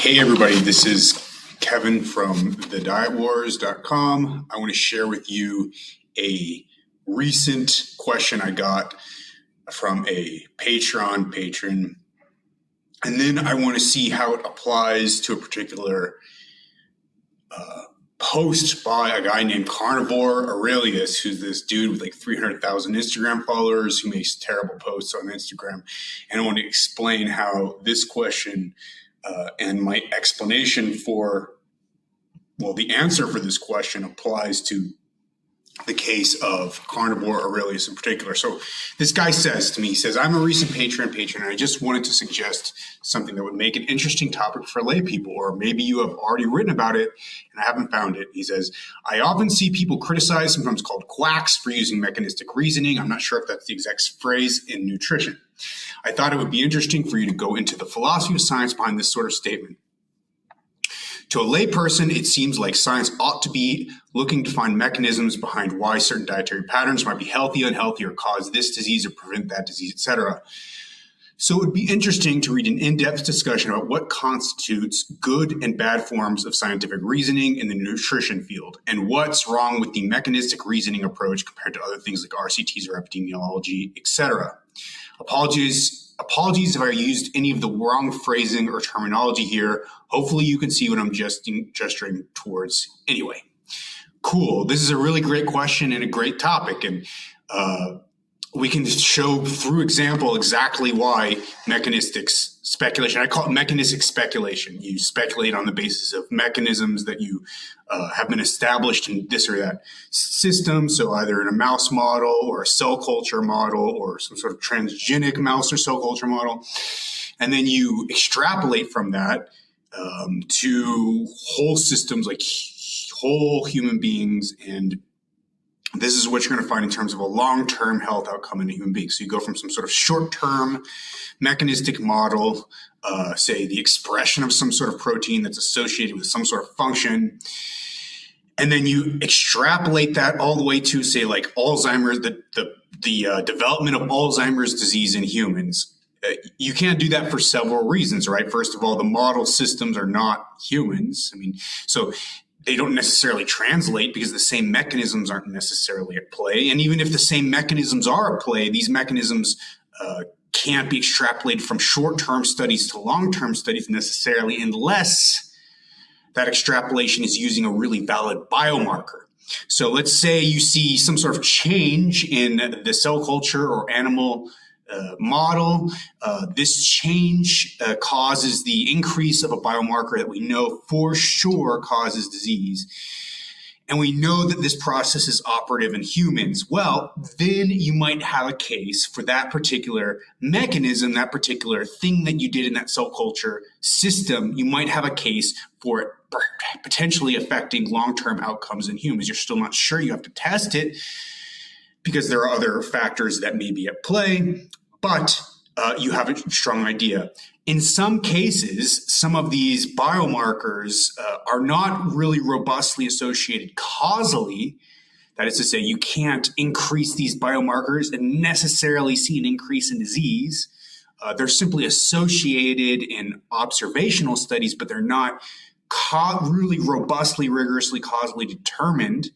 Hey everybody, this is Kevin from thedietwars.com. I want to share with you a recent question I got from a Patreon patron, and then I want to see how it applies to a particular post by a guy named Carnivore Aurelius, who's this dude with like 300,000 Instagram followers who makes terrible posts on Instagram. And I want to explain how this question and my explanation for, well, the answer for this question applies to the case of Carnivore Aurelius in particular. So this guy says to me, he says, I'm a recent patron, and I just wanted to suggest something that would make an interesting topic for lay people, or maybe you have already written about it and I haven't found it. He says, I often see people criticized, sometimes called quacks, for using mechanistic reasoning. I'm not sure if that's the exact phrase in nutrition. I thought it would be interesting for you to go into the philosophy of science behind this sort of statement. To a layperson, it seems like science ought to be looking to find mechanisms behind why certain dietary patterns might be healthy, unhealthy, or cause this disease or prevent that disease, etc. So it would be interesting to read an in-depth discussion about what constitutes good and bad forms of scientific reasoning in the nutrition field, and what's wrong with the mechanistic reasoning approach compared to other things like RCTs or epidemiology, etc. Apologies if I used any of the wrong phrasing or terminology here. Hopefully you can see what I'm gesturing towards anyway. Cool. This is a really great question and a great topic. And we can show through example exactly why mechanistic speculation, I call it mechanistic speculation. You speculate on the basis of mechanisms that you have been established in this or that system. So either in a mouse model or a cell culture model or some sort of transgenic mouse or cell culture model. And then you extrapolate from that to whole systems like whole human beings, and this is what you're going to find in terms of a long-term health outcome in a human being. So you go from some sort of short-term mechanistic model, say the expression of some sort of protein that's associated with some sort of function, and then you extrapolate that all the way to, say, like Alzheimer's, the development of Alzheimer's disease in humans. You can't do that for several reasons, right? First of all, the model systems are not humans. I mean, so they don't necessarily translate because the same mechanisms aren't necessarily at play. And even if the same mechanisms are at play, these mechanisms can't be extrapolated from short-term studies to long-term studies necessarily, unless that extrapolation is using a really valid biomarker. So let's say you see some sort of change in the cell culture or animal model. This change causes the increase of a biomarker that we know for sure causes disease. And we know that this process is operative in humans. Well, then you might have a case for that particular mechanism, that particular thing that you did in that cell culture system. You might have a case for it potentially affecting long-term outcomes in humans. You're still not sure. You have to test it, because there are other factors that may be at play, but you have a strong idea. In some cases, some of these biomarkers are not really robustly associated causally. That is to say, you can't increase these biomarkers and necessarily see an increase in disease. They're simply associated in observational studies, but they're not really robustly, rigorously causally determined.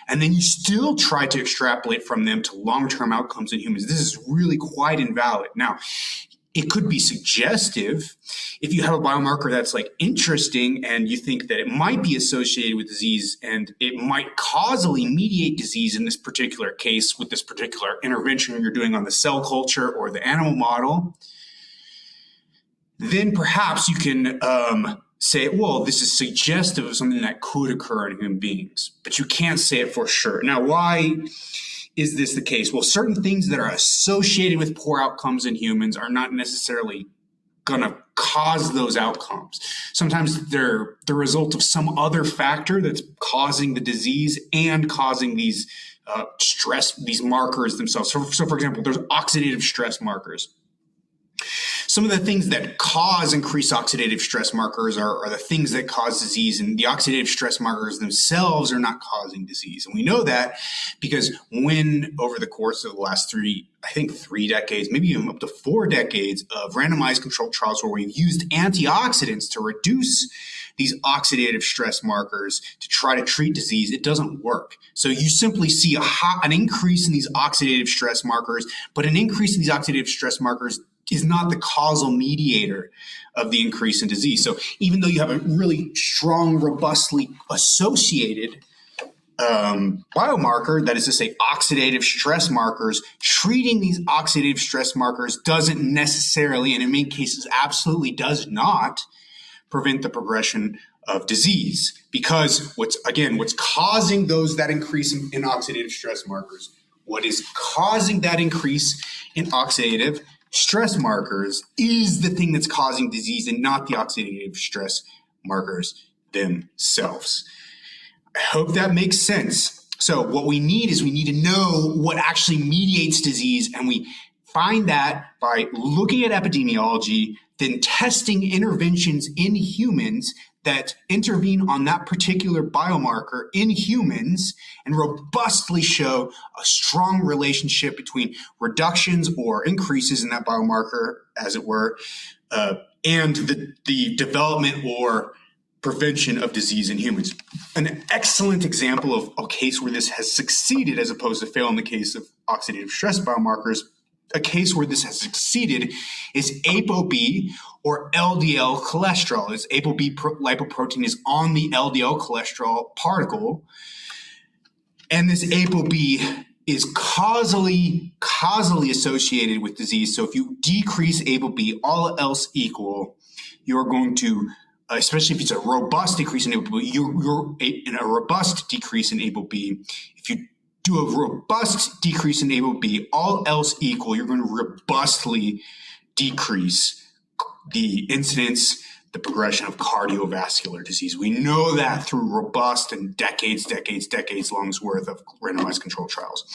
And then you still try to extrapolate from them to long-term outcomes in humans. This is really quite invalid. Now, it could be suggestive if you have a biomarker that's like interesting and you think that it might be associated with disease and it might causally mediate disease in this particular case with this particular intervention you're doing on the cell culture or the animal model. Then perhaps you can say, well, this is suggestive of something that could occur in human beings, but you can't say it for sure. Now, why is this the case? Well, certain things that are associated with poor outcomes in humans are not necessarily going to cause those outcomes. Sometimes they're the result of some other factor that's causing the disease and causing these stress, these markers themselves. So for example, there's oxidative stress markers. some of the things that cause increased oxidative stress markers are the things that cause disease, and the oxidative stress markers themselves are not causing disease. And we know that because when over the course of the last three decades, maybe even up to 4 decades of randomized controlled trials where we've used antioxidants to reduce these oxidative stress markers to try to treat disease, it doesn't work. So you simply see an increase in these oxidative stress markers, but an increase in these oxidative stress markers is not the causal mediator of the increase in disease. So even though you have a really strong, robustly associated biomarker, that is to say oxidative stress markers, treating these oxidative stress markers doesn't necessarily, and in many cases absolutely does not, prevent the progression of disease. Because what's causing that increase in oxidative stress markers, what is causing that increase in oxidative stress markers is the thing that's causing disease and not the oxidative stress markers themselves. I hope that makes sense. So what we need to know what actually mediates disease, and we find that by looking at epidemiology, then testing interventions in humans that intervene on that particular biomarker in humans and robustly show a strong relationship between reductions or increases in that biomarker, as it were, and the development or prevention of disease in humans. An excellent example of a case where this has succeeded as opposed to fail in the case of oxidative stress biomarkers, a case where this has succeeded is ApoB or LDL cholesterol. This ApoB lipoprotein is on the LDL cholesterol particle, and this ApoB is causally associated with disease. So if you decrease ApoB, all else equal, you're going to, especially if it's a robust decrease in ApoB, you're in a robust decrease in ApoB. If you do a robust decrease in ApoB, all else equal, you're going to robustly decrease the incidence, the progression of cardiovascular disease. We know that through robust and decades long worth of randomized controlled trials.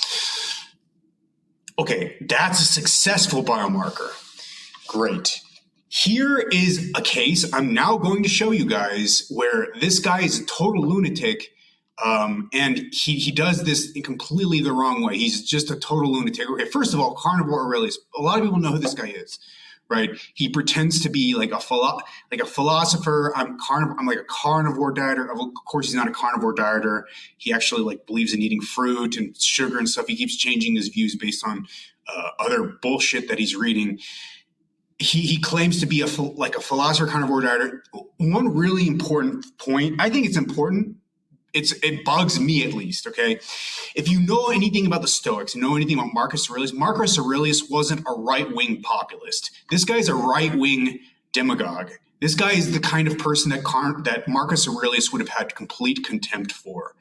Okay, that's a successful biomarker. Great. Here is a case I'm now going to show you guys where this guy is a total lunatic. And he does this in completely the wrong way. He's just a total lunatic. Okay, first of all, Carnivore Aurelius. A lot of people know who this guy is, right? He pretends to be like a philosopher. I'm like a carnivore dieter. Of course, he's not a carnivore dieter. He actually believes in eating fruit and sugar and stuff. He keeps changing his views based on other bullshit that he's reading. He claims to be a philosopher, carnivore dieter. One really important point, I think it's important. It bugs me at least, okay? If you know anything about the Stoics, know anything about Marcus Aurelius wasn't a right-wing populist. This guy's a right-wing demagogue. This guy is the kind of person that Marcus Aurelius would have had complete contempt for.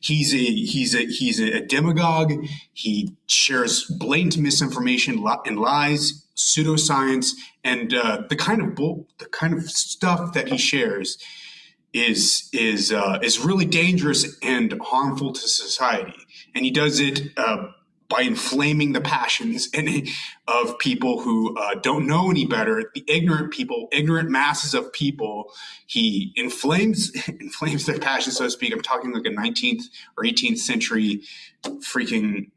He's a demagogue. He shares blatant misinformation and lies, pseudoscience, and the kind of stuff that he shares is really dangerous and harmful to society. And he does it by inflaming the passions of people who don't know any better, the ignorant masses of people. He inflames their passions, so to speak. I'm talking like a 19th or 18th century freaking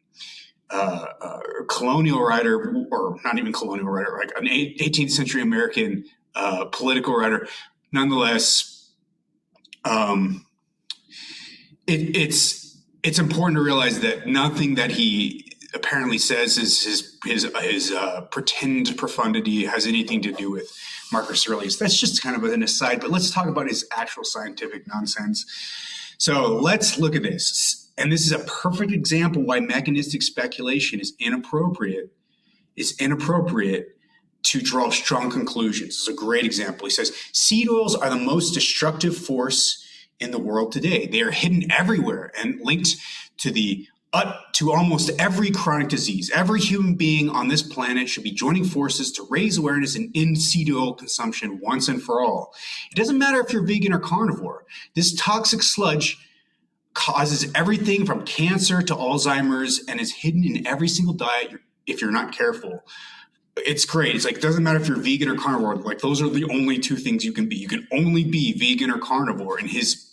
colonial writer, or not even colonial writer, like an 18th century American political writer. Nonetheless, it's important to realize that nothing that he apparently says is his pretend profundity has anything to do with Marcus Aurelius. That's just kind of an aside, but let's talk about his actual scientific nonsense. So let's look at this. And this is a perfect example why mechanistic speculation is inappropriate. It's inappropriate to draw strong conclusions. It's a great example. He says, seed oils are the most destructive force in the world today. They are hidden everywhere and linked to almost every chronic disease. Every human being on this planet should be joining forces to raise awareness and end seed oil consumption once and for all. It doesn't matter if you're vegan or carnivore. This toxic sludge causes everything from cancer to Alzheimer's and is hidden in every single diet if you're not careful. it's great. It's like, it doesn't matter if you're vegan or carnivore. Like, those are the only two things you can be. You can only be vegan or carnivore in his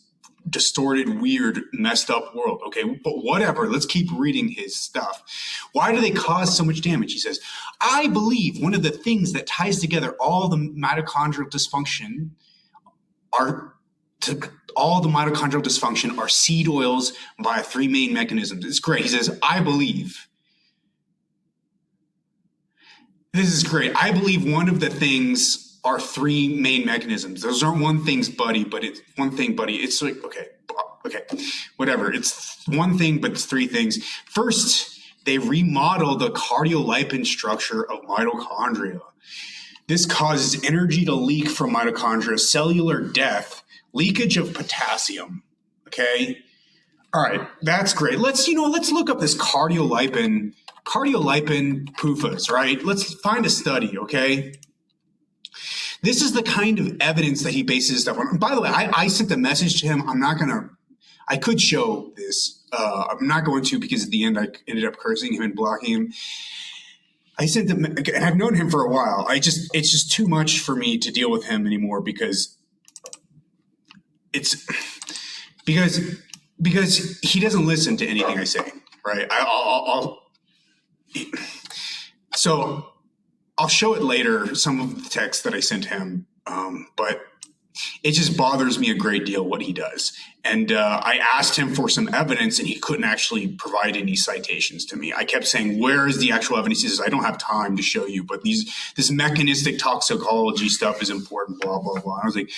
distorted, weird, messed up world. Okay, but whatever. Let's keep reading his stuff. Why do they cause so much damage? He says, I believe one of the things that ties together all the mitochondrial dysfunction are seed oils via three main mechanisms. It's great. He says, I believe. This is great. I believe one of the things are three main mechanisms. Those aren't one things, buddy, but it's one thing, buddy. It's like, okay, whatever. It's one thing, but it's three things. First, they remodel the cardiolipin structure of mitochondria. This causes energy to leak from mitochondria, cellular death, leakage of potassium. Okay. All right. That's great. Let's look up this cardiolipin PUFAs, right? Let's find a study, okay? This is the kind of evidence that he bases his stuff on. And by the way, I sent a message to him. I could show this. I'm not going to, because at the end I ended up cursing him and blocking him. I sent him, and I've known him for a while. It's just too much for me to deal with him anymore because he doesn't listen to anything I say, right? So I'll show it later, some of the text that I sent him, but it just bothers me a great deal what he does. And I asked him for some evidence, and he couldn't actually provide any citations to me. I kept saying, where is the actual evidence? He says, I don't have time to show you, but this mechanistic toxicology stuff is important, blah, blah, blah. And I was like,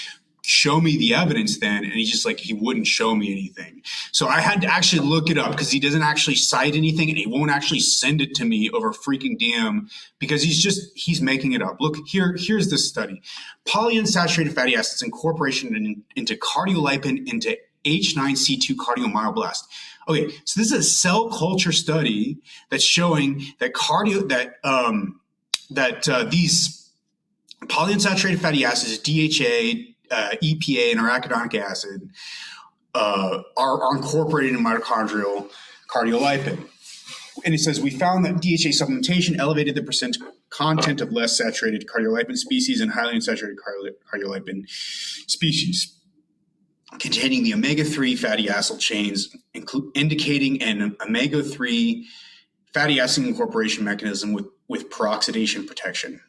show me the evidence then. And he wouldn't show me anything. So I had to actually look it up because he doesn't actually cite anything, and he won't actually send it to me over freaking DM because he's making it up. Look, here's this study. Polyunsaturated fatty acids incorporation into cardiolipin into H9C2 cardiomyoblast. Okay, so this is a cell culture study that's showing that these polyunsaturated fatty acids, DHA, EPA, and arachidonic acid are incorporated in mitochondrial cardiolipin. And it says, we found that DHA supplementation elevated the percent content of less saturated cardiolipin species and highly unsaturated cardiolipin species containing the omega-3 fatty acid chains, indicating an omega-3 fatty acid incorporation mechanism with peroxidation protection.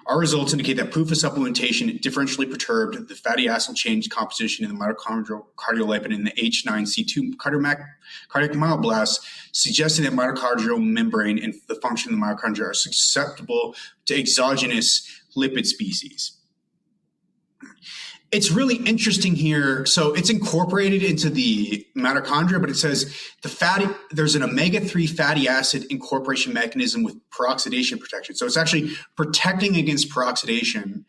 Our results indicate that PUFA supplementation differentially perturbed the fatty acid chain composition in the mitochondrial cardiolipin in the H9C2 cardiac myoblast, suggesting that mitochondrial membrane and the function of the mitochondria are susceptible to exogenous lipid species. It's really interesting here. So it's incorporated into the mitochondria, but it says there's an omega-3 fatty acid incorporation mechanism with peroxidation protection. So it's actually protecting against peroxidation,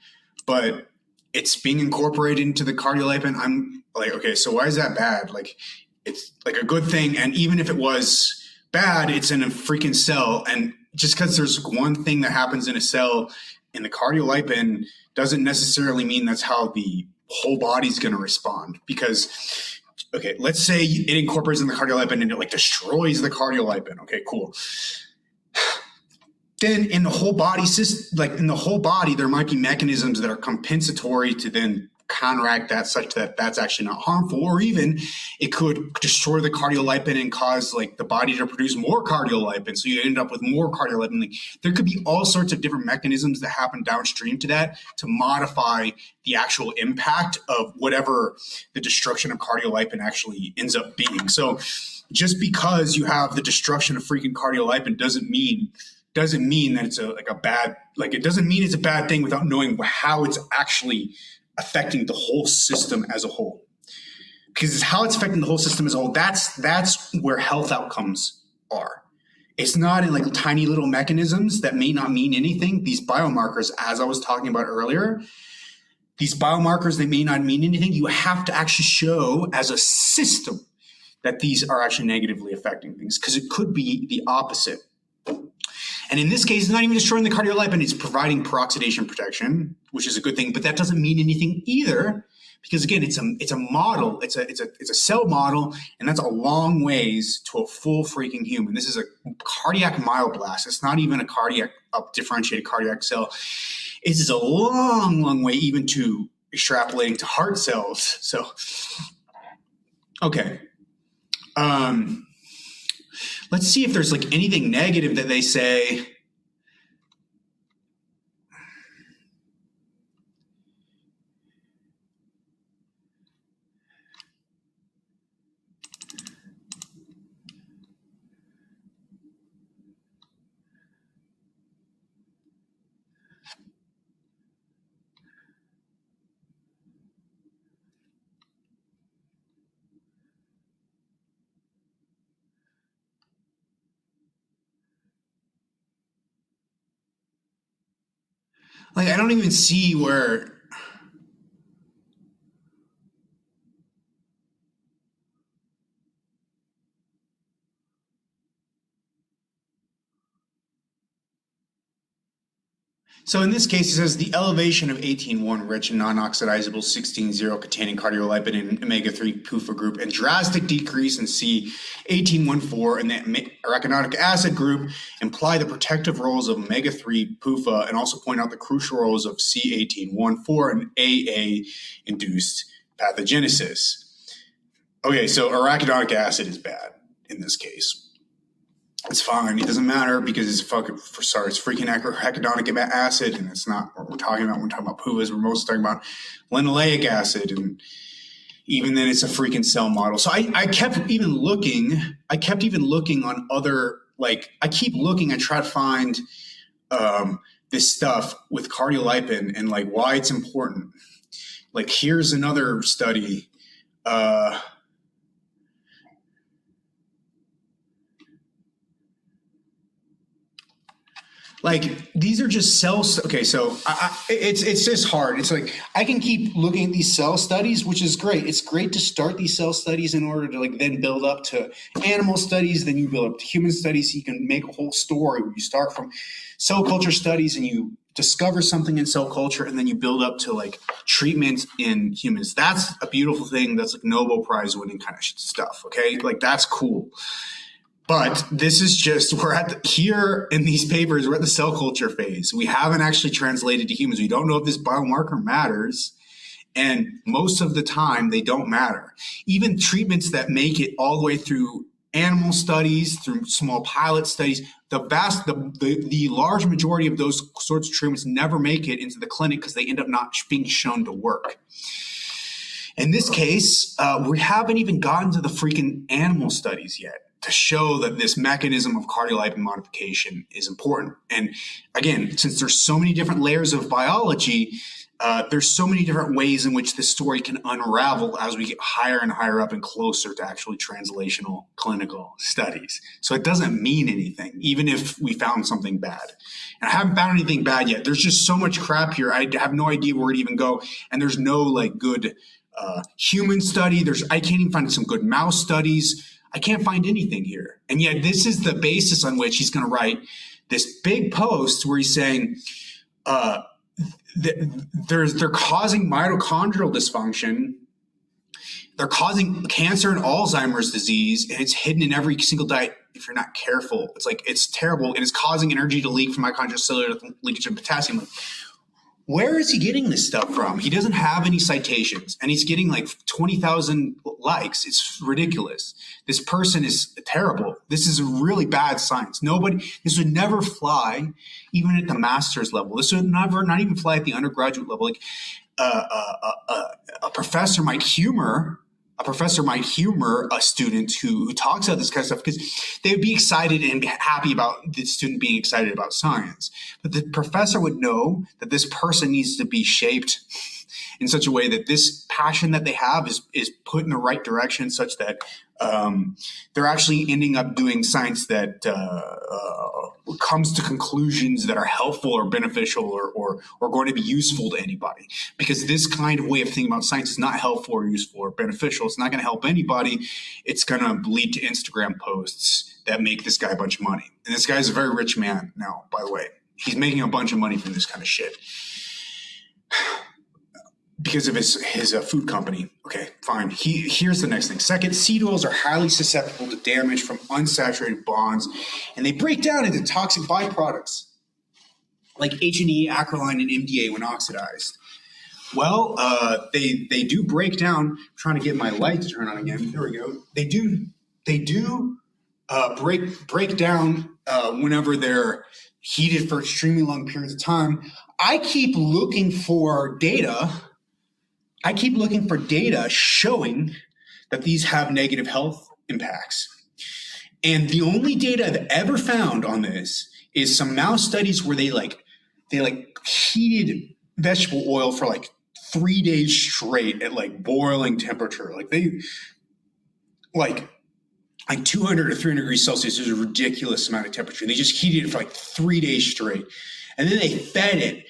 but it's being incorporated into the cardiolipin. I'm like, okay, so why is that bad? Like, it's like a good thing. And even if it was bad, it's in a freaking cell. And just because there's one thing that happens in a cell in the cardiolipin doesn't necessarily mean that's how the whole body's going to respond. Because, okay, let's say it incorporates in the cardiolipin and it destroys the cardiolipin. Okay, cool. Then in the whole body, there might be mechanisms that are compensatory to then counteract that, such that that's actually not harmful. Or even it could destroy the cardiolipin and cause the body to produce more cardiolipin, so you end up with more cardiolipin. There could be all sorts of different mechanisms that happen downstream to that to modify the actual impact of whatever the destruction of cardiolipin actually ends up being. So just because you have the destruction of freaking cardiolipin doesn't mean that it's it doesn't mean it's a bad thing without knowing how it's actually affecting the whole system as a whole. Because it's how it's affecting the whole system as a whole. That's where health outcomes are. It's not in tiny little mechanisms that may not mean anything. These biomarkers, as I was talking about earlier, these biomarkers, they may not mean anything. You have to actually show as a system that these are actually negatively affecting things, because it could be the opposite. And in this case, it's not even destroying the cardiolipin, it's providing peroxidation protection, which is a good thing, but that doesn't mean anything either, because again, it's a model, it's a cell model, and that's a long ways to a full freaking human. This is a cardiac myoblast. It's not even a differentiated cardiac cell. It is a long way even to extrapolating to heart cells. So, okay. Let's see if there's like anything negative that they say. Like, I don't even see where. So in this case, it says the elevation of 18-1 rich and non-oxidizable 16-0 containing cardiolipin and omega-3 PUFA group and drastic decrease in C18-1,4 and the arachidonic acid group imply the protective roles of omega-3 PUFA and also point out the crucial roles of C18-1,4 and AA-induced pathogenesis. Okay, so arachidonic acid is bad in this case. It's fine. It doesn't matter because it's freaking arachidonic acid, and it's not what we're talking about when we're talking about PUFAs. We're mostly talking about linoleic acid, and even then, it's a freaking cell model. So I kept even looking on other, like, I keep looking. I try to find this stuff with cardiolipin and like why it's important. Like, here's another study. Like, these are just cells. Okay, so it's just hard. It's like I can keep looking at these cell studies, which is great. It's great to start these cell studies in order to like then build up to animal studies. Then you build up to human studies. So you can make a whole story where you start from cell culture studies and you discover something in cell culture, and then you build up to like treatment in humans. That's a beautiful thing. That's like Nobel Prize winning kind of stuff. Okay, like that's cool. But this is just, we're at here in these papers, we're at the cell culture phase. We haven't actually translated to humans. We don't know if this biomarker matters. And most of the time, they don't matter. Even treatments that make it all the way through animal studies, through small pilot studies, the large majority of those sorts of treatments never make it into the clinic because they end up not being shown to work. In this case, we haven't even gotten to the freaking animal studies yet to show that this mechanism of cardiolipin modification is important. And again, since there's so many different layers of biology, there's so many different ways in which this story can unravel as we get higher and higher up and closer to actually translational clinical studies. So it doesn't mean anything, even if we found something bad. And I haven't found anything bad yet. There's just so much crap here. I have no idea where to even go. And there's no like good human study. I can't even find some good mouse studies. I can't find anything here. And yet this is the basis on which he's going to write this big post where he's saying they're causing mitochondrial dysfunction. They're causing cancer and Alzheimer's disease, and it's hidden in every single diet if you're not careful. It's like, it's terrible, and it's causing energy to leak from mitochondrial cellular leakage of potassium. Like, where is he getting this stuff from? He doesn't have any citations, and he's getting like 20,000 likes. It's ridiculous. This person is terrible. This is really bad science. This would never fly even at the master's level. This would never, not even fly at the undergraduate level. Like a professor might humor a student who talks about this kind of stuff because they would be excited and happy about the student being excited about science. But the professor would know that this person needs to be shaped in such a way that this passion that they have is put in the right direction such that they're actually ending up doing science that comes to conclusions that are helpful or beneficial or going to be useful to anybody. Because this kind of way of thinking about science is not helpful or useful or beneficial. It's not going to help anybody. It's going to lead to Instagram posts that make this guy a bunch of money. And this guy's a very rich man now, by the way. He's making a bunch of money from this kind of shit. because of his food company. Okay, fine. Here's the next thing. Second, seed oils are highly susceptible to damage from unsaturated bonds, and they break down into toxic byproducts like H&E, acrolein, and MDA when oxidized. Well, they do break down. I'm trying to get my light to turn on again. There we go. They do break down whenever they're heated for extremely long periods of time. I keep looking for data showing that these have negative health impacts. And the only data I've ever found on this is some mouse studies where they heated vegetable oil for 3 days straight at boiling temperature. Like 200 or 300 degrees Celsius is a ridiculous amount of temperature. They just heated it for 3 days straight. And then they fed it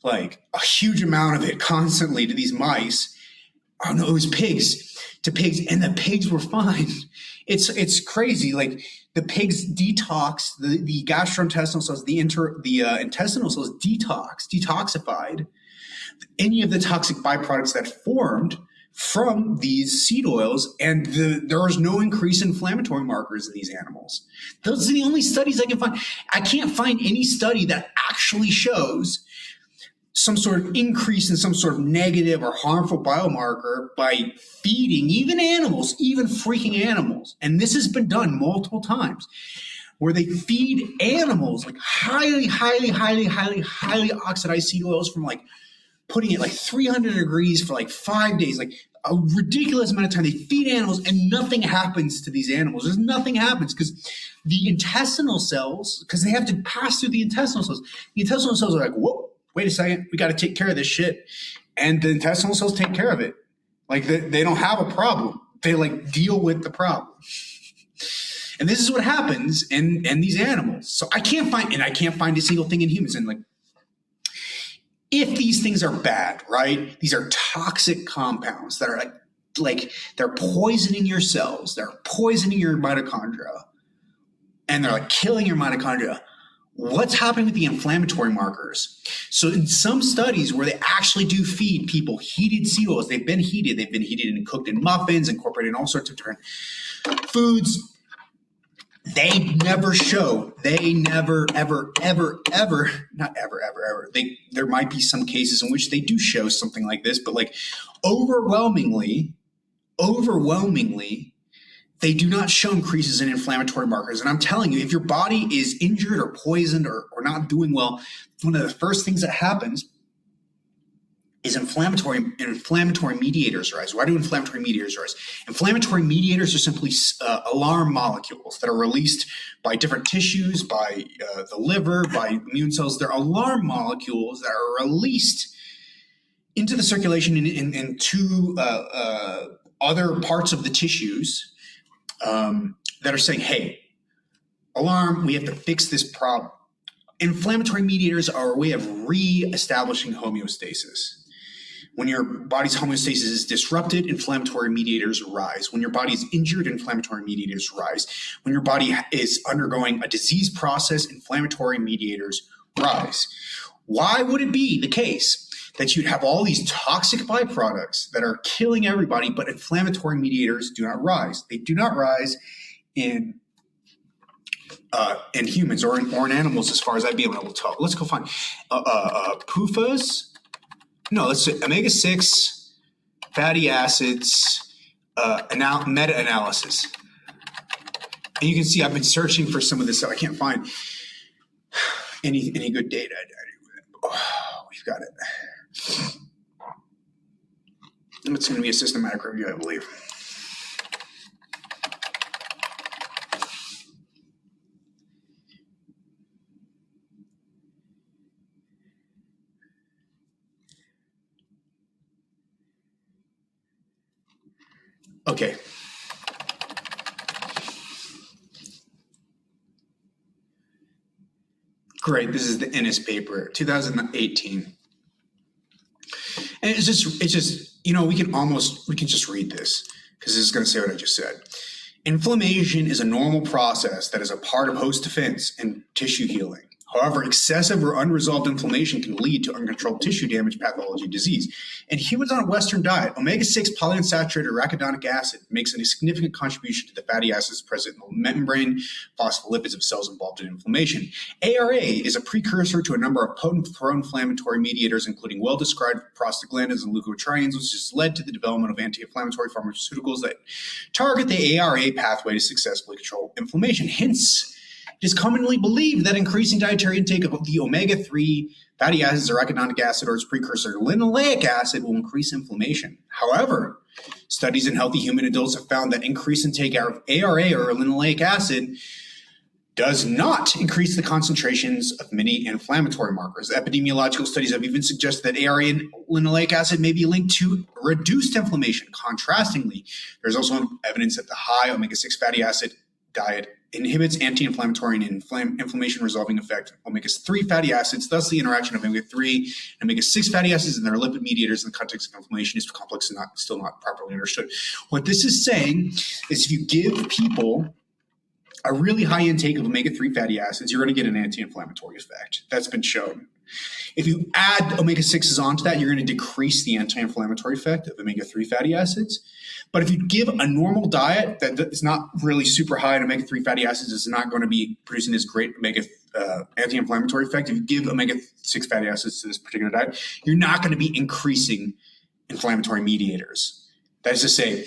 a huge amount of it constantly to these mice. Oh no, it was pigs, and the pigs were fine. It's crazy. The pigs detoxed, the gastrointestinal cells, the intestinal cells detoxified any of the toxic byproducts that formed from these seed oils, and there was no increase in inflammatory markers in these animals. Those are the only studies I can find. I can't find any study that actually shows some sort of increase in some sort of negative or harmful biomarker by feeding even animals, even freaking animals. And this has been done multiple times, where they feed animals highly oxidized seed oils from putting it 300 degrees for 5 days, a ridiculous amount of time. They feed animals and nothing happens to these animals. There's nothing happens because the intestinal cells, because they have to pass through the intestinal cells. The intestinal cells are whoa, wait a second, we got to take care of this shit. And the intestinal cells take care of it. They don't have a problem. They deal with the problem. And this is what happens in these animals. So I can't find a single thing in humans. And if these things are bad, right? These are toxic compounds that are they're poisoning your cells, they're poisoning your mitochondria, and they're killing your mitochondria. What's happening with the inflammatory markers? So in some studies where they actually do feed people heated seed oils, they've been heated and cooked in muffins, incorporated in all sorts of different foods. They never, there might be some cases in which they do show something like this, but overwhelmingly, they do not show increases in inflammatory markers. And I'm telling you, if your body is injured or poisoned or not doing well, one of the first things that happens is inflammatory mediators rise. Why do inflammatory mediators rise? Inflammatory mediators are simply alarm molecules that are released by different tissues, by the liver, by immune cells. They're alarm molecules that are released into the circulation into other parts of the tissues that are saying, hey, alarm, we have to fix this problem. Inflammatory mediators are a way of re-establishing homeostasis. When your body's homeostasis is disrupted, inflammatory mediators rise. When your body is injured, inflammatory mediators rise. When your body is undergoing a disease process, inflammatory mediators rise. Why would it be the case that you'd have all these toxic byproducts that are killing everybody, but inflammatory mediators do not rise? They do not rise in humans or in animals, as far as I'd be able to tell. Let's go find PUFAs. No, let's say omega-6 fatty acids meta-analysis. And you can see I've been searching for some of this stuff. I can't find any good data. Oh, we've got it. It's going to be a systematic review, I believe. Okay. Great. This is the Ennis paper, 2018. And it's just, we can just read this because this is going to say what I just said. Inflammation is a normal process that is a part of host defense and tissue healing. However, excessive or unresolved inflammation can lead to uncontrolled tissue damage, pathology, disease. In humans on a Western diet, omega-6 polyunsaturated arachidonic acid makes a significant contribution to the fatty acids present in the membrane phospholipids of cells involved in inflammation. ARA is a precursor to a number of potent pro-inflammatory mediators, including well-described prostaglandins and leukotrienes, which has led to the development of anti-inflammatory pharmaceuticals that target the ARA pathway to successfully control inflammation. Hence, it is commonly believed that increasing dietary intake of the omega-3 fatty acids, arachidonic acid, or its precursor, linoleic acid, will increase inflammation. However, studies in healthy human adults have found that increased intake of ARA or linoleic acid does not increase the concentrations of many inflammatory markers. Epidemiological studies have even suggested that ARA and linoleic acid may be linked to reduced inflammation. Contrastingly, there's also evidence that the high omega-6 fatty acid diet inhibits anti-inflammatory and inflammation-resolving effect of omega-3 fatty acids. Thus, the interaction of omega-3 and omega-6 fatty acids and their lipid mediators in the context of inflammation is complex and still not properly understood. What this is saying is if you give people a really high intake of omega-3 fatty acids, you're going to get an anti-inflammatory effect. That's been shown. If you add omega-6s onto that, you're going to decrease the anti-inflammatory effect of omega-3 fatty acids. But if you give a normal diet that is not really super high in omega-3 fatty acids, it's not going to be producing this great anti-inflammatory effect. If you give omega-6 fatty acids to this particular diet, you're not going to be increasing inflammatory mediators. That is to say,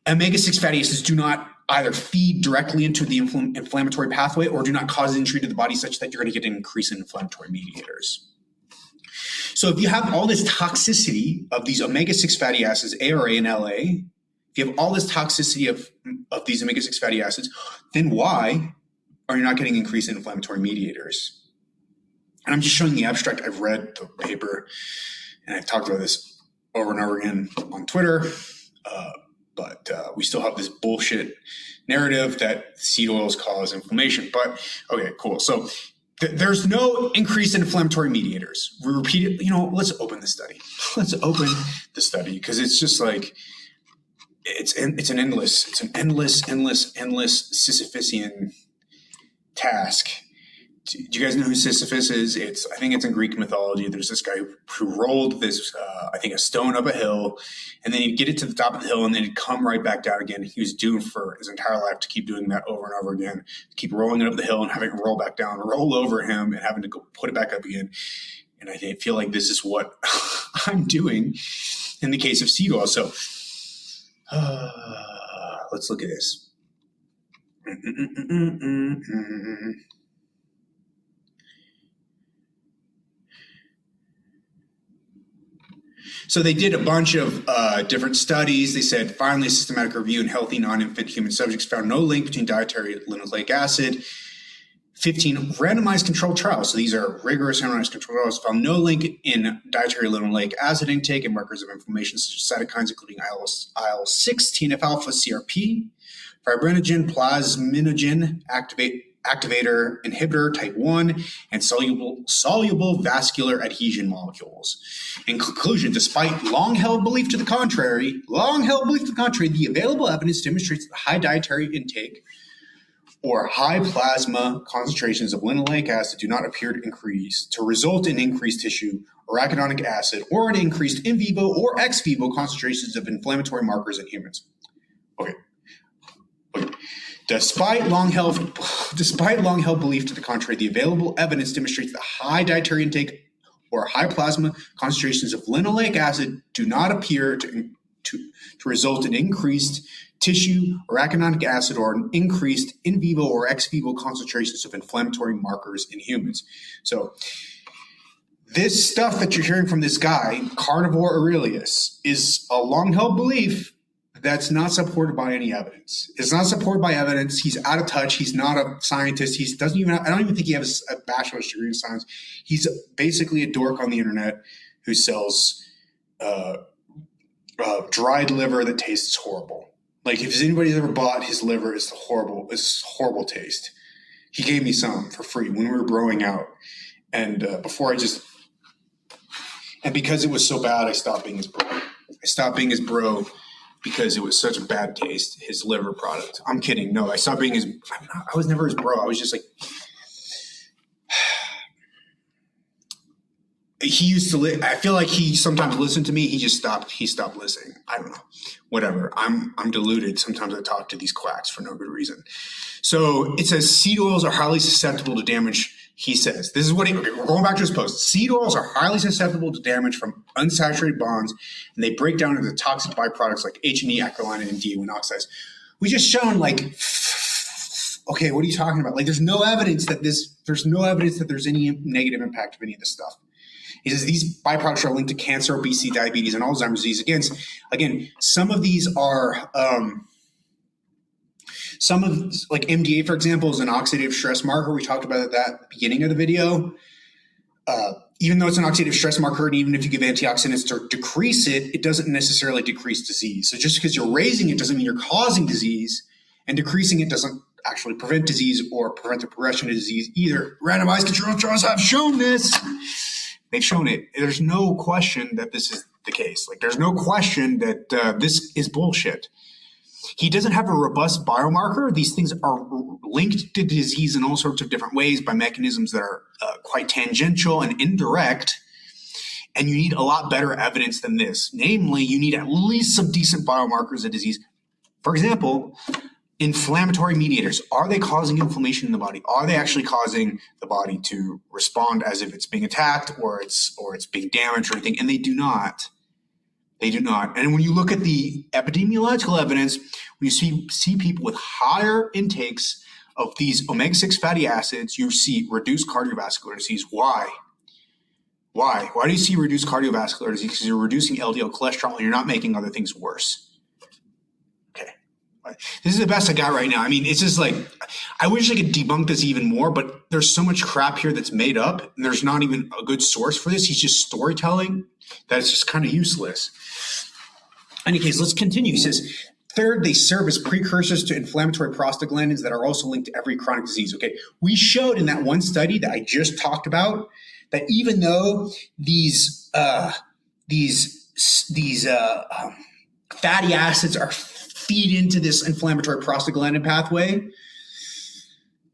omega-6 fatty acids do not either feed directly into the inflammatory pathway or do not cause injury to the body such that you're going to get an increase in inflammatory mediators. So if you have all this toxicity of these omega-6 fatty acids, ARA and LA, if you have all this toxicity of these omega-6 fatty acids, then why are you not getting increased in inflammatory mediators? And I'm just showing the abstract. I've read the paper, and I've talked about this over and over again on Twitter, but we still have this bullshit narrative that seed oils cause inflammation. But, okay, cool. So there's no increase in inflammatory mediators. We repeat it. Let's open the study. Let's open the study because it's just like, it's an endless Sisyphean task. Do you guys know who Sisyphus is? I think it's in Greek mythology. There's this guy who rolled this, a stone up a hill, and then he'd get it to the top of the hill, and then he'd come right back down again. He was doomed for his entire life to keep doing that over and over again, to keep rolling it up the hill and having it roll back down, roll over him, and having to go put it back up again. And I feel like this is what I'm doing in the case of seed oil. So let's look at this. So they did a bunch of different studies. They said, finally, a systematic review in healthy non-infant human subjects found no link between dietary linoleic acid. 15 randomized controlled trials. So these are rigorous randomized controlled trials. Found no link in dietary linoleic acid intake and markers of inflammation such as cytokines, including IL-6, TNF-alpha, CRP, fibrinogen, plasminogen, activator inhibitor type 1, and soluble vascular adhesion molecules. In conclusion, despite long-held belief to the contrary, the available evidence demonstrates that high dietary intake or high plasma concentrations of linoleic acid do not appear to result in increased tissue arachidonic acid or an increased in vivo or ex vivo concentrations of inflammatory markers in humans. Okay. Despite long-held belief to the contrary, the available evidence demonstrates that high dietary intake or high plasma concentrations of linoleic acid do not appear to result in increased tissue arachidonic acid or an increased in vivo or ex vivo concentrations of inflammatory markers in humans. So this stuff that you're hearing from this guy, Carnivore Aurelius, is a long-held belief that's not supported by any evidence. It's not supported by evidence. He's out of touch. He's not a scientist. I don't even think he has a bachelor's degree in science. He's basically a dork on the internet who sells dried liver that tastes horrible. Like if anybody's ever bought his liver, it's horrible taste. He gave me some for free when we were growing out. And because it was so bad, I stopped being his bro. Because it was such a bad taste, his liver product. I'm kidding. No, I stopped being I was never his bro. I was just like, he used to I feel like he sometimes listened to me. He stopped listening. I don't know. Whatever. I'm deluded. Sometimes I talk to these quacks for no good reason. So it says seed oils are highly susceptible to damage. He says, this is what we're going back to his post. Seed oils are highly susceptible to damage from unsaturated bonds, and they break down into toxic byproducts like H&E, acrylonine, and DA when oxidized. We just shown okay, what are you talking about? Like, there's no evidence that there's any negative impact of any of this stuff. He says these byproducts are linked to cancer, obesity, diabetes, and Alzheimer's disease. Again, some of these are, like MDA, for example, is an oxidative stress marker. We talked about that at the beginning of the video. Even though it's an oxidative stress marker, and even if you give antioxidants to decrease it, it doesn't necessarily decrease disease. So just because you're raising it doesn't mean you're causing disease, and decreasing it doesn't actually prevent disease or prevent the progression of disease either. Randomized controlled trials have shown this. They've shown it. There's no question that this is the case. Like, there's no question that this is bullshit. He doesn't have a robust biomarker. These things are linked to disease in all sorts of different ways by mechanisms that are quite tangential and indirect. And you need a lot better evidence than this. Namely, you need at least some decent biomarkers of disease. For example, inflammatory mediators. Are they causing inflammation in the body? Are they actually causing the body to respond as if it's being attacked or it's being damaged or anything? And they do not. They do not. And when you look at the epidemiological evidence, when you see people with higher intakes of these omega-6 fatty acids, you see reduced cardiovascular disease. Why? Why do you see reduced cardiovascular disease? Because you're reducing LDL cholesterol and you're not making other things worse. Okay. This is the best I got right now. I mean, it's just like, I wish I could debunk this even more, but there's so much crap here that's made up, and there's not even a good source for this. He's just storytelling that it's just kind of useless. In any case, let's continue. He says, third, they serve as precursors to inflammatory prostaglandins that are also linked to every chronic disease. Okay, we showed in that one study that I just talked about that even though these fatty acids are feed into this inflammatory prostaglandin pathway,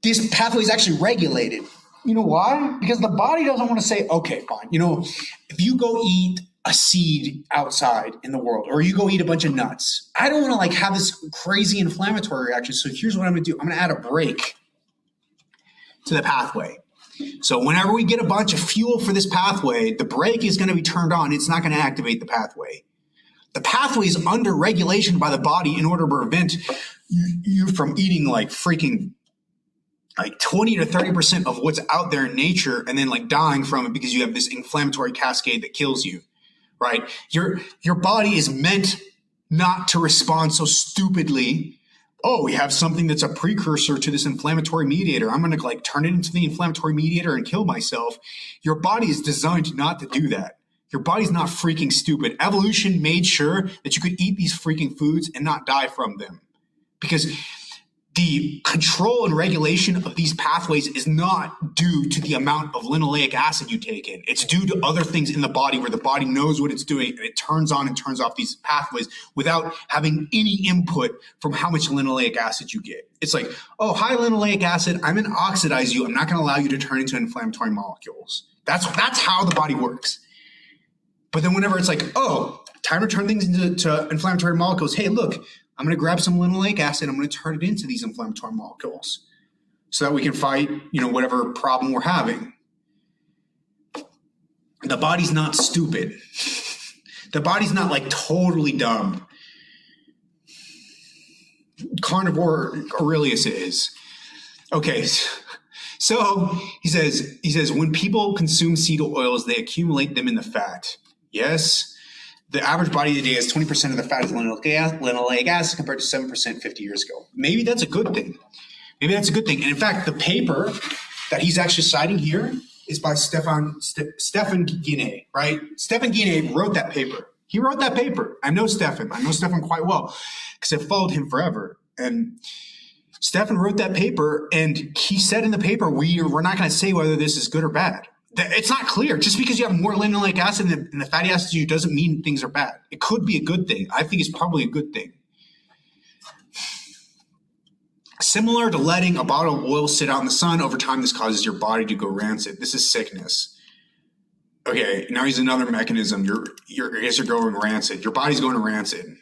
this pathway is actually regulated. You know why? Because the body doesn't want to say, okay, fine. You know, if you go eat a seed outside in the world, or you go eat a bunch of nuts, I don't want to like have this crazy inflammatory reaction. So here's what I'm going to do. I'm going to add a brake to the pathway. So whenever we get a bunch of fuel for this pathway, the brake is going to be turned on. It's not going to activate the pathway. The pathway is under regulation by the body in order to prevent you from eating like freaking like 20 to 30% of what's out there in nature and then like dying from it because you have this inflammatory cascade that kills you, right? Your body is meant not to respond so stupidly. Oh, we have something that's a precursor to this inflammatory mediator. I'm going to like turn it into the inflammatory mediator and kill myself. Your body is designed not to do that. Your body's not freaking stupid. Evolution made sure that you could eat these freaking foods and not die from them, because the control and regulation of these pathways is not due to the amount of linoleic acid you take in. It's due to other things in the body where the body knows what it's doing and it turns on and turns off these pathways without having any input from how much linoleic acid you get. It's like, oh, high linoleic acid, I'm going to oxidize you. I'm not going to allow you to turn into inflammatory molecules. That's how the body works. But then whenever it's like, oh, time to turn things into inflammatory molecules, hey, look, I'm going to grab some linoleic acid. I'm going to turn it into these inflammatory molecules so that we can fight, whatever problem we're having. The body's not stupid. The body's not like totally dumb. Carnivore Aurelius is. Okay. So he says, when people consume seed oils, they accumulate them in the fat. Yes. The average body today has 20% of the fat is linoleic acid compared to 7% 50 years ago. Maybe that's a good thing. And in fact, the paper that he's actually citing here is by Stefan Guinet, right? Stefan Guinet wrote that paper. He wrote that paper. I know Stefan quite well because I've followed him forever. And Stefan wrote that paper, and he said in the paper, we're not going to say whether this is good or bad. It's not clear. Just because you have more linoleic acid in the fatty acids you doesn't mean things are bad. It could be a good thing. I think it's probably a good thing. Similar to letting a bottle of oil sit out in the sun, over time this causes your body to go rancid. This is sickness. Okay, now here's another mechanism. I guess you're going rancid. Your body's going rancid.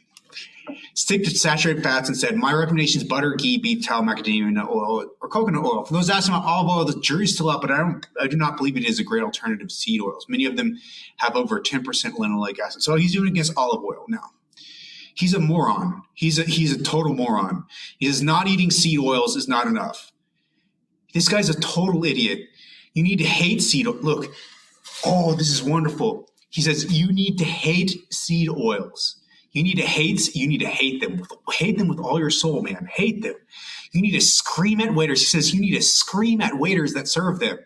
Stick to saturated fats and said, my recommendation is butter, ghee, beef tallow, macadamia oil, or coconut oil. For those asking about olive oil, the jury's still out, but I do not believe it is a great alternative to seed oils. Many of them have over 10% linoleic acid. So he's doing against olive oil now. He's a moron. He's a total moron. He is not eating seed oils is not enough. This guy's a total idiot. You need to hate seed oil. Look, oh, this is wonderful. He says you need to hate seed oils. You need to hate them. Hate them with all your soul, man. Hate them. You need to scream at waiters. He says you need to scream at waiters that serve them.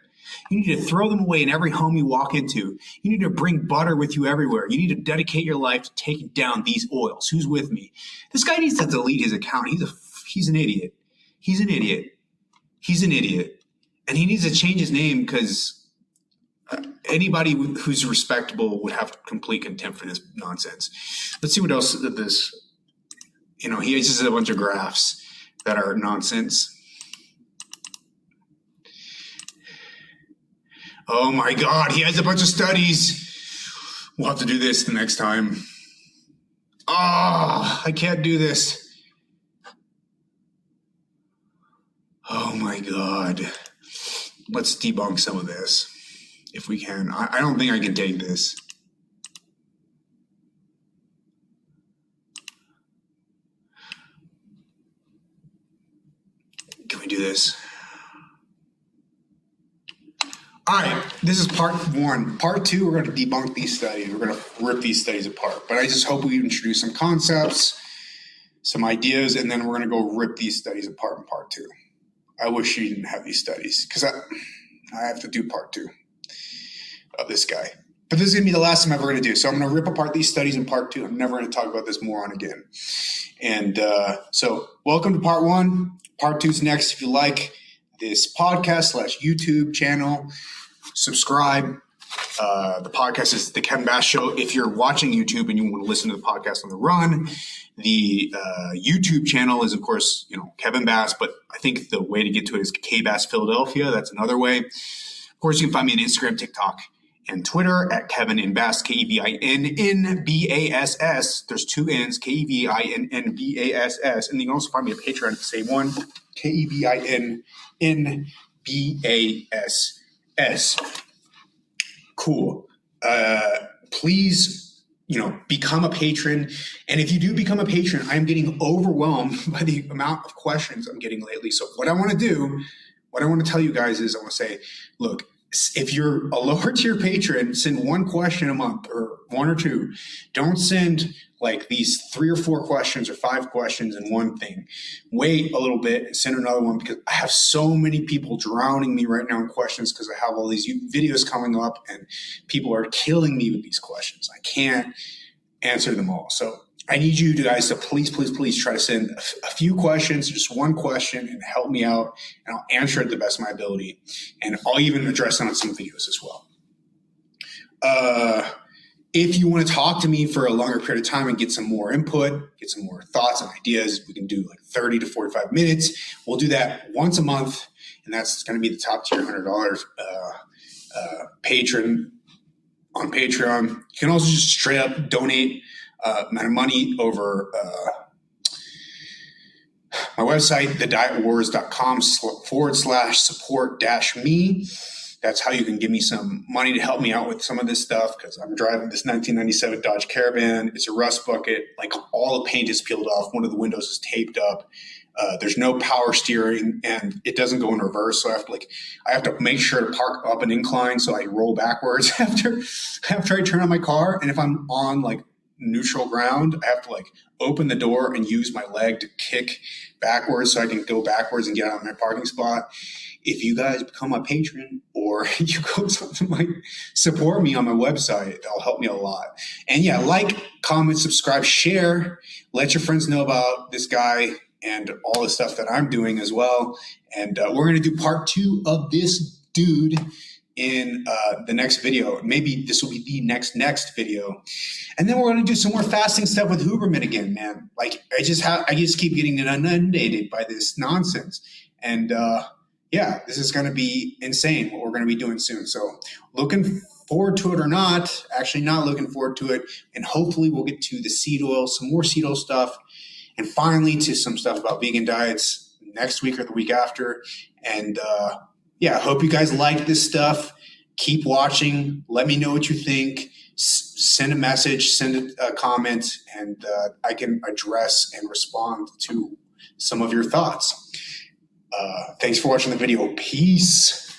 You need to throw them away in every home you walk into. You need to bring butter with you everywhere. You need to dedicate your life to taking down these oils. Who's with me? This guy needs to delete his account. He's an idiot. He's an idiot. He's an idiot. And he needs to change his name because anybody who's respectable would have complete contempt for this nonsense. Let's see what else of this. He has just a bunch of graphs that are nonsense. Oh my God, he has a bunch of studies. We'll have to do this the next time. I can't do this. Oh my God. Let's debunk some of this if we can. I don't think I can take this. Can we do this? All right, this is part one. Part two, we're going to debunk these studies. We're going to rip these studies apart. But I just hope we introduce some concepts, some ideas, and then we're going to go rip these studies apart in part two. I wish you didn't have these studies because I have to do part two of this guy. But this is going to be the last time I'm ever going to do. So I'm going to rip apart these studies in part two. I'm never going to talk about this moron again. And so welcome to part one. Part two is next. If you like this podcast / YouTube channel, subscribe. The podcast is The Kevin Bass Show. If you're watching YouTube and you want to listen to the podcast on the run, the YouTube channel is, of course, Kevin Bass, but I think the way to get to it is K-Bass Philadelphia. That's another way. Of course, you can find me on Instagram, TikTok, and Twitter at Kevin in Bass, KevinnBass. There's two N's, KevinnBass. And you can also find me at Patreon at the same one, KevinnBass. Cool. Please, become a patron. And if you do become a patron, I'm getting overwhelmed by the amount of questions I'm getting lately. So what I want to tell you guys is I want to say, look, if you're a lower tier patron, send one question a month or one or two. Don't send like these 3 or 4 questions or 5 questions in one thing. Wait a little bit and send another one because I have so many people drowning me right now in questions because I have all these videos coming up and people are killing me with these questions. I can't answer them all. So I need you guys to please try to send a few questions, just one question, and help me out, and I'll answer it to the best of my ability. And I'll even address it on some videos as well. If you want to talk to me for a longer period of time and get some more input, get some more thoughts and ideas, we can do like 30 to 45 minutes. We'll do that once a month, and that's going to be the top tier $100 patron on Patreon. You can also just straight up donate amount of money over my website, thedietwars.com/support-me. That's how you can give me some money to help me out with some of this stuff because I'm driving this 1997 Dodge Caravan. It's a rust bucket. Like all the paint is peeled off. One of the windows is taped up. There's no power steering and it doesn't go in reverse. So I have to make sure to park up an incline so I roll backwards after I turn on my car. And if I'm on like neutral ground, I have to like open the door and use my leg to kick backwards so I can go backwards and get out of my parking spot. If you guys become a patron or you go something like support me on my website, that'll help me a lot. And yeah, like, comment, subscribe, share, let your friends know about this guy and all the stuff that I'm doing as well. And we're going to do part 2 of this dude in the next video. Maybe this will be the next video. And then we're going to do some more fasting stuff with Huberman again, man. Like I just keep getting inundated by this nonsense. And yeah, this is going to be insane what we're going to be doing soon. So looking forward to it or not. Actually not looking forward to it. And hopefully we'll get to the seed oil, some more seed oil stuff, and finally to some stuff about vegan diets next week or the week after. And I hope you guys like this stuff. Keep watching. Let me know what you think. Send a message, send a comment, and I can address and respond to some of your thoughts. Thanks for watching the video. Peace.